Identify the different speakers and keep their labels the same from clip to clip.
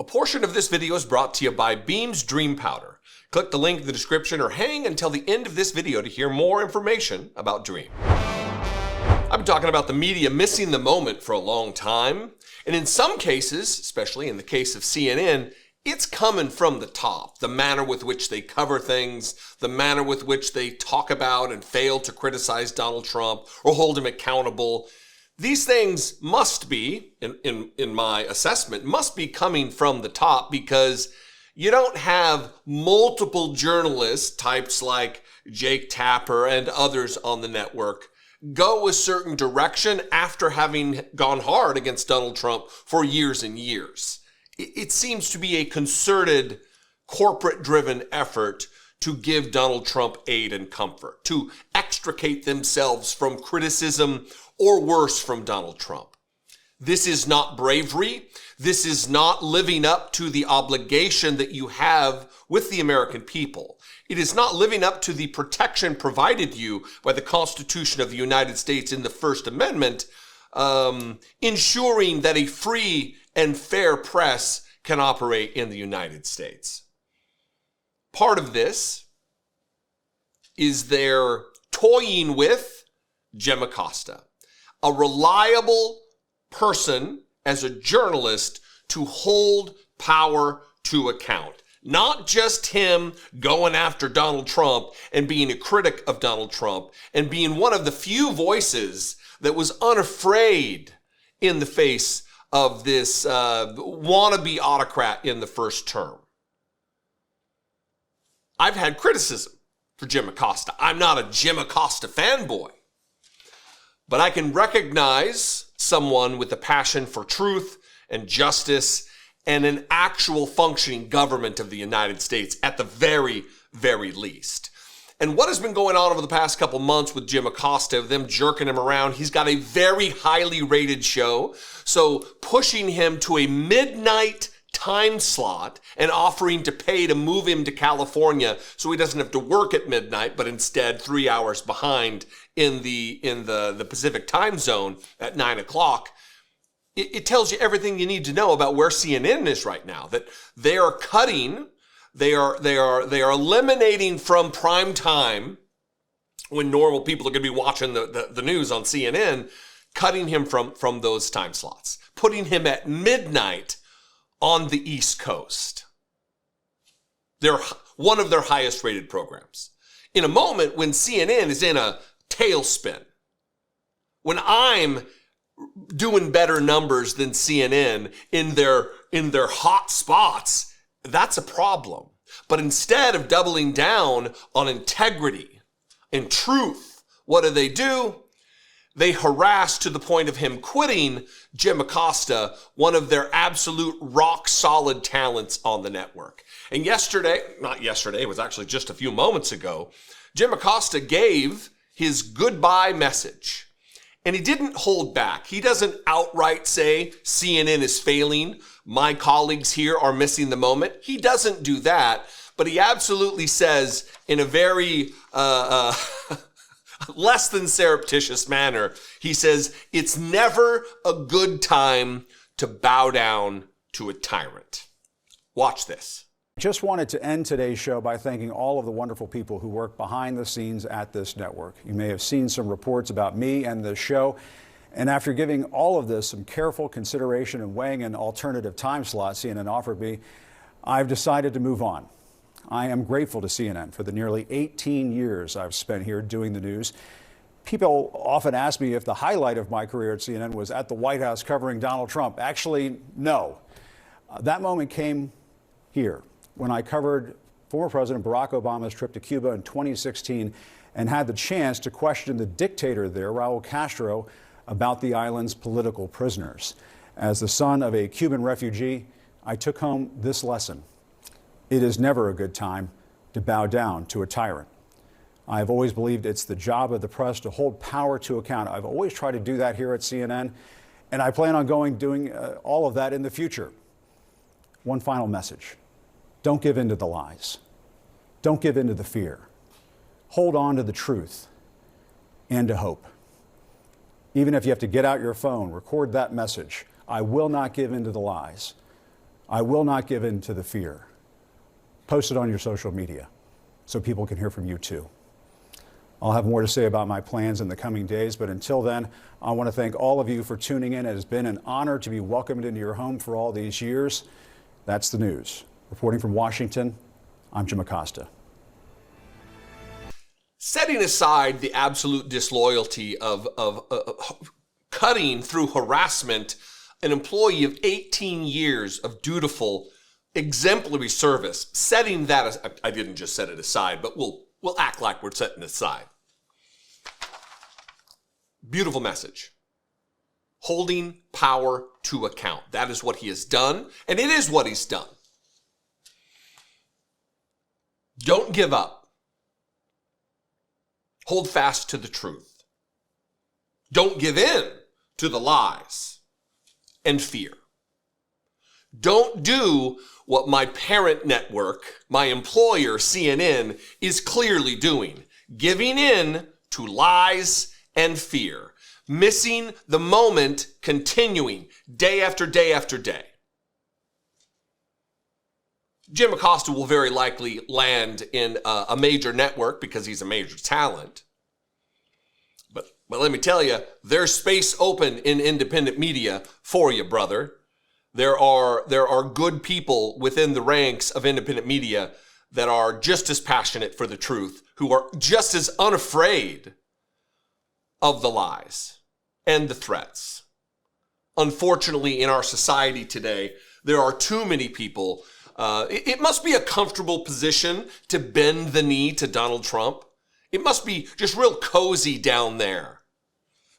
Speaker 1: A portion of this video is brought to you by Beam's Dream Powder. Click the link in the description or hang until the end of this video to hear more information about Dream. I've been talking about the media missing the moment for a long time, and in some cases, especially in the case of CNN, it's coming from the top. The manner with which they cover things, the manner with which they talk about and fail to criticize Donald Trump or hold him accountable. These things must be, in my assessment, must be coming from the top, because you don't have multiple journalists, types like Jake Tapper and others on the network, go a certain direction after having gone hard against Donald Trump for years and years. It seems to be a concerted, corporate-driven effort to give Donald Trump aid and comfort, to extricate themselves from criticism or worse, from Donald Trump. This is not bravery. This is not living up to the obligation that you have with the American people. It is not living up to the protection provided you by the Constitution of the United States in the First Amendment, ensuring that a free and fair press can operate in the United States. Part of this is their toying with Jim Acosta, a reliable person as a journalist to hold power to account. Not just him going after Donald Trump and being a critic of Donald Trump and being one of the few voices that was unafraid in the face of this wannabe autocrat in the first term. I've had criticism for Jim Acosta. I'm not a Jim Acosta fanboy, but I can recognize someone with a passion for truth and justice and an actual functioning government of the United States at the very, very least. And what has been going on over the past couple months with Jim Acosta, them jerking him around, he's got a very highly rated show. So pushing him to a midnight time slot and offering to pay to move him to California so he doesn't have to work at midnight, but instead 3 hours behind in the Pacific time zone at 9 o'clock. It tells you everything you need to know about where CNN is right now, that they are cutting, they are eliminating from prime time, when normal people are going to be watching the news on CNN, cutting him from those time slots, putting him at midnight on the East Coast. They're one of their highest rated programs. In a moment when CNN is in a tailspin, when I'm doing better numbers than CNN in their hot spots, that's a problem. But instead of doubling down on integrity and truth, what do? They harass to the point of him quitting Jim Acosta, one of their absolute rock-solid talents on the network. And not yesterday, it was actually just a few moments ago, Jim Acosta gave his goodbye message. And he didn't hold back. He doesn't outright say CNN is failing, my colleagues here are missing the moment. He doesn't do that, but he absolutely says in a very less than surreptitious manner, he says, it's never a good time to bow down to a tyrant. Watch this.
Speaker 2: Just wanted to end today's show by thanking all of the wonderful people who work behind the scenes at this network. You may have seen some reports about me and the show, and after giving all of this some careful consideration and weighing an alternative time slot CNN offered me, I've decided to move on. I am grateful to CNN for the nearly 18 years I've spent here doing the news. People often ask me if the highlight of my career at CNN was at the White House covering Donald Trump. Actually, no. That moment came here, when I covered former President Barack Obama's trip to Cuba in 2016 and had the chance to question the dictator there, Raul Castro, about the island's political prisoners. As the son of a Cuban refugee, I took home this lesson. It is never a good time to bow down to a tyrant. I have always believed it's the job of the press to hold power to account. I've always tried to do that here at CNN, and I plan on doing all of that in the future. One final message. Don't give in to the lies. Don't give in to the fear. Hold on to the truth and to hope. Even if you have to get out your phone, record that message. I will not give in to the lies. I will not give in to the fear. Post it on your social media so people can hear from you too. I'll have more to say about my plans in the coming days, but until then, I want to thank all of you for tuning in. It has been an honor to be welcomed into your home for all these years. That's the news. Reporting from Washington, I'm Jim Acosta.
Speaker 1: Setting aside the absolute disloyalty of cutting through harassment an employee of 18 years of dutiful, exemplary service, setting that as, I didn't just set it aside, but we'll act like we're setting it aside. Beautiful message. Holding power to account. That is what he has done, and it is what he's done. Don't give up. Hold fast to the truth. Don't give in to the lies and fear. Don't do what my parent network, my employer, CNN, is clearly doing. Giving in to lies and fear. Missing the moment, continuing day after day after day. Jim Acosta will very likely land in a major network because he's a major talent. But let me tell you, there's space open in independent media for you, brother. There are good people within the ranks of independent media that are just as passionate for the truth, who are just as unafraid of the lies and the threats. Unfortunately, in our society today, there are too many people. It must be a comfortable position to bend the knee to Donald Trump. It must be just real cozy down there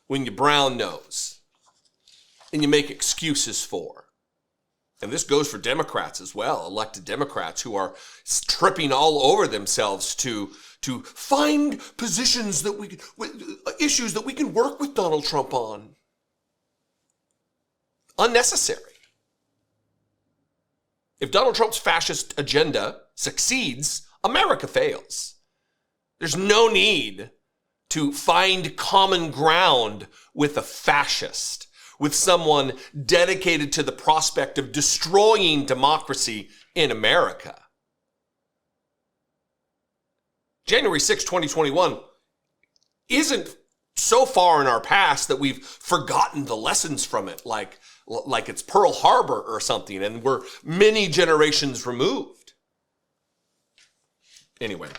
Speaker 1: when you brown nose and you make excuses for. And this goes for Democrats as well, elected Democrats who are tripping all over themselves to find positions that issues that we can work with Donald Trump on. Unnecessary. If Donald Trump's fascist agenda succeeds, America fails. There's no need to find common ground with a fascist, with someone dedicated to the prospect of destroying democracy in America. January 6, 2021 isn't so far in our past that we've forgotten the lessons from it, like it's Pearl Harbor or something, and we're many generations removed. Anyway,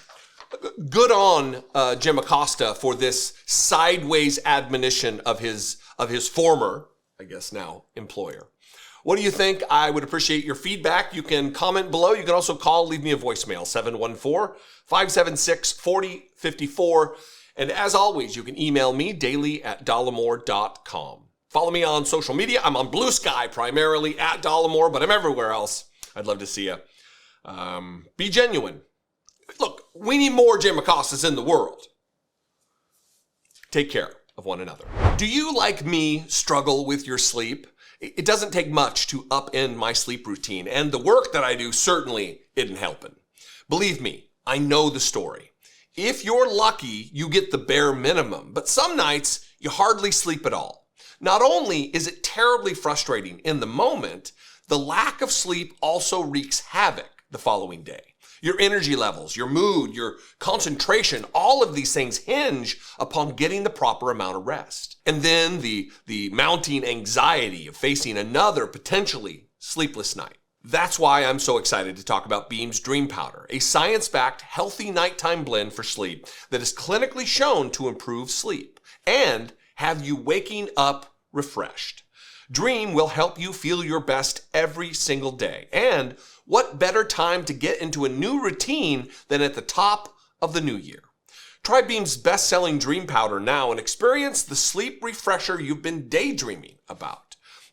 Speaker 1: good on Jim Acosta for this sideways admonition of his former, I guess now, employer. What do you think? I would appreciate your feedback. You can comment below. You can also call, leave me a voicemail, 714-576-4054. And as always, you can email me daily at dollemore.com. Follow me on social media. I'm on Blue Sky primarily at Dollemore, but I'm everywhere else. I'd love to see you. Be genuine. Look, we need more Jim Acostas in the world. Take care of one another. Do you, like me, struggle with your sleep? It doesn't take much to upend my sleep routine, and the work that I do certainly isn't helping. Believe me, I know the story. If you're lucky, you get the bare minimum, but some nights you hardly sleep at all. Not only is it terribly frustrating in the moment, the lack of sleep also wreaks havoc the following day. Your energy levels, your mood, your concentration, all of these things hinge upon getting the proper amount of rest. And then the mounting anxiety of facing another potentially sleepless night. That's why I'm so excited to talk about Beam's Dream Powder, a science-backed healthy nighttime blend for sleep that is clinically shown to improve sleep and have you waking up refreshed. Dream will help you feel your best every single day. And what better time to get into a new routine than at the top of the new year? Try Beam's best-selling Dream Powder now and experience the sleep refresher you've been daydreaming about.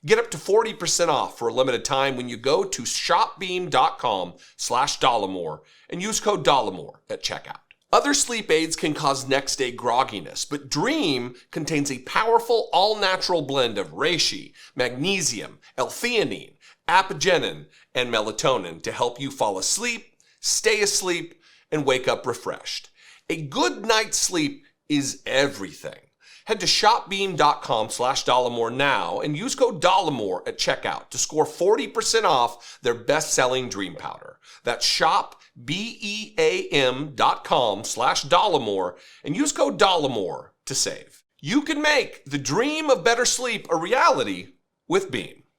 Speaker 1: Get up to 40% off for a limited time when you go to shopbeam.com/Dollemore and use code Dollemore at checkout. Other sleep aids can cause next-day grogginess, but Dream contains a powerful all-natural blend of reishi, magnesium, L-theanine, apigenin, and melatonin to help you fall asleep, stay asleep, and wake up refreshed. A good night's sleep is everything. Head to shopbeam.com/Dollemore now and use code Dollemore at checkout to score 40% off their best-selling dream powder. That's shopbeam.com/Dollemore and use code Dollemore to save. You can make the dream of better sleep a reality with Beam.